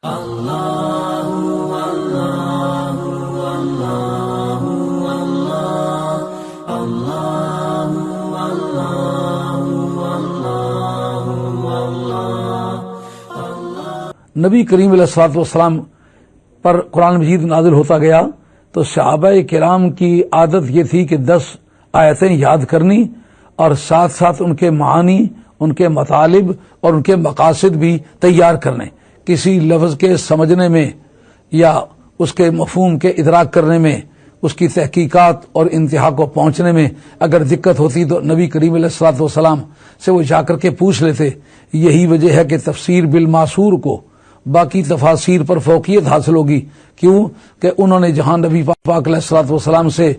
نبی کریم علیہ الصلوۃ والسلام پر قرآن مجید نازل ہوتا گیا تو صحابہ کرام کی عادت یہ تھی کہ 10 آیتیں یاد کرنی اور ساتھ ساتھ ان کے معانی، ان کے مطالب اور ان کے مقاصد بھی تیار کرنے. کسی لفظ کے سمجھنے میں یا اس کے مفہوم کے ادراک کرنے میں، اس کی تحقیقات اور انتہا کو پہنچنے میں اگر دقت ہوتی تو نبی کریم علیہ الصلوۃ والسلام سے وہ جا کر کے پوچھ لیتے. یہی وجہ ہے کہ تفسیر بالماسور کو باقی تفاسیر پر فوقیت حاصل ہوگی. کیوں کہ انہوں نے جہاں نبی پاک علیہ الصلوۃ والسلام سے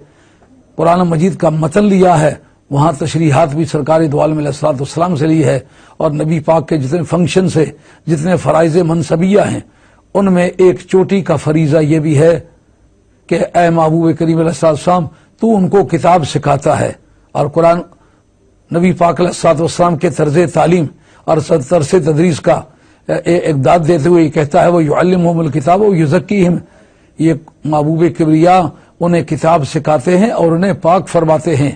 قرآن مجید کا متن لیا ہے، وہاں تشریحات بھی سرکار دو عالم علیہ الصلوۃ والسلام سے لی ہے، اور نبی پاک کے جتنے فنکشن سے، جتنے فرائض منصبیہ ہیں، ان میں ایک چوٹی کا فریضہ یہ بھی ہے کہ اے محبوب کریم علیہ الصلوۃ والسلام تو ان کو کتاب سکھاتا ہے. اور قرآن نبی پاک علیہ الصلوۃ والسلام کے طرز تعلیم اور طرز تدریس کا اقداد دیتے ہوئے یہ کہتا ہے وہ یعلمہم الکتاب و یزکیہم، یہ محبوب کبریا انہیں کتاب سکھاتے ہیں اور انہیں پاک فرماتے ہیں.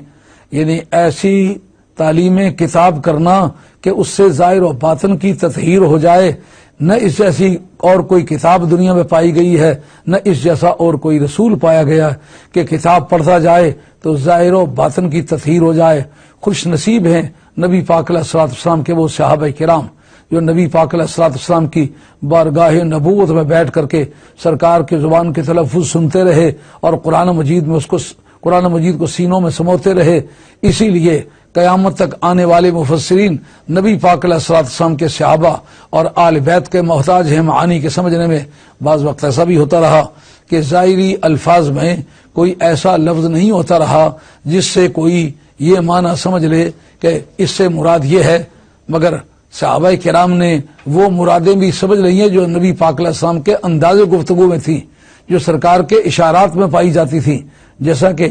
یعنی ایسی تعلیم کتاب کرنا کہ اس سے ظاہر و باطن کی تطہیر ہو جائے. نہ اس جیسی اور کوئی کتاب دنیا میں پائی گئی ہے، نہ اس جیسا اور کوئی رسول پایا گیا کہ کتاب پڑھتا جائے تو ظاہر و باطن کی تطہیر ہو جائے. خوش نصیب ہیں نبی پاک علیہ الصلوۃ والسلام کے وہ صحابہ کرام جو نبی پاک علیہ الصلوۃ والسلام کی بارگاہ نبوت میں بیٹھ کر کے سرکار کے زبان کے تلفظ سنتے رہے اور قرآن مجید کو سینوں میں سموتے رہے. اسی لیے قیامت تک آنے والے مفسرین نبی پاک علیہ الصلوۃ والسلام کے صحابہ اور اہلبیت کے محتاج ہیں معانی کے سمجھنے میں. بعض وقت ایسا بھی ہوتا رہا کہ ظاہری الفاظ میں کوئی ایسا لفظ نہیں ہوتا رہا جس سے کوئی یہ معنی سمجھ لے کہ اس سے مراد یہ ہے، مگر صحابہ کرام نے وہ مرادیں بھی سمجھ لی ہیں جو نبی پاک علیہ السلام کے انداز گفتگو میں تھی، جو سرکار کے اشارات میں پائی جاتی تھی. جیسا کہ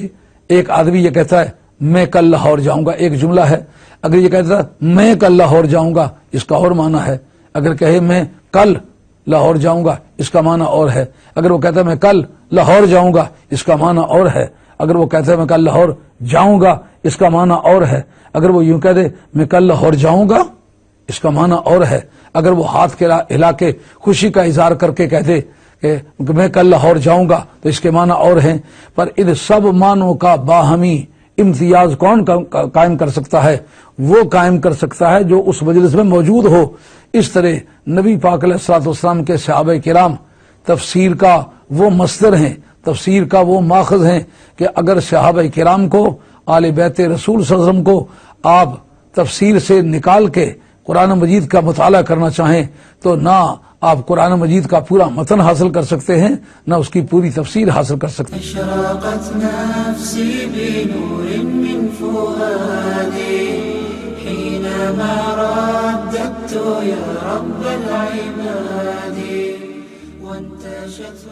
ایک آدمی یہ کہتا ہے میں کل لاہور جاؤں گا، ایک جملہ ہے. اگر یہ کہتا ہے میں کل لاہور جاؤں گا، اس کا اور معنی ہے. اگر کہے میں کل لاہور جاؤں گا، اس کا معنی اور ہے. اگر وہ کہتا ہے میں کل لاہور جاؤں گا، اس کا معنی اور ہے. اگر وہ کہتا ہے میں کل لاہور جاؤں گا، اس کا معنی اور ہے. اگر وہ یوں کہہ دے میں کل لاہور جاؤں گا، اس کا معنی اور ہے. اگر وہ ہاتھ کے ہلا کے خوشی کا اظہار کر کے کہہ دے کہ میں کل لاہور جاؤں گا تو اس کے معنی اور ہیں. پر ان سب معنوں کا باہمی امتیاز کون قائم کر سکتا ہے؟ وہ قائم کر سکتا ہے جو اس مجلس میں موجود ہو. اس طرح نبی پاک علیہ الصلوۃ والسلام کے صحابہ کرام تفسیر کا وہ مصدر ہیں، تفسیر کا وہ ماخذ ہیں کہ اگر صحابہ کرام کو، آل بیت رسول صلی اللہ علیہ وسلم کو آپ تفسیر سے نکال کے قرآن مجید کا مطالعہ کرنا چاہیں تو نہ آپ قرآن مجید کا پورا متن حاصل کر سکتے ہیں، نہ اس کی پوری تفسیر حاصل کر سکتے ہیں. اشرقت نفسی بنور من فؤادی حینما رددت یا رب العباد وانتشت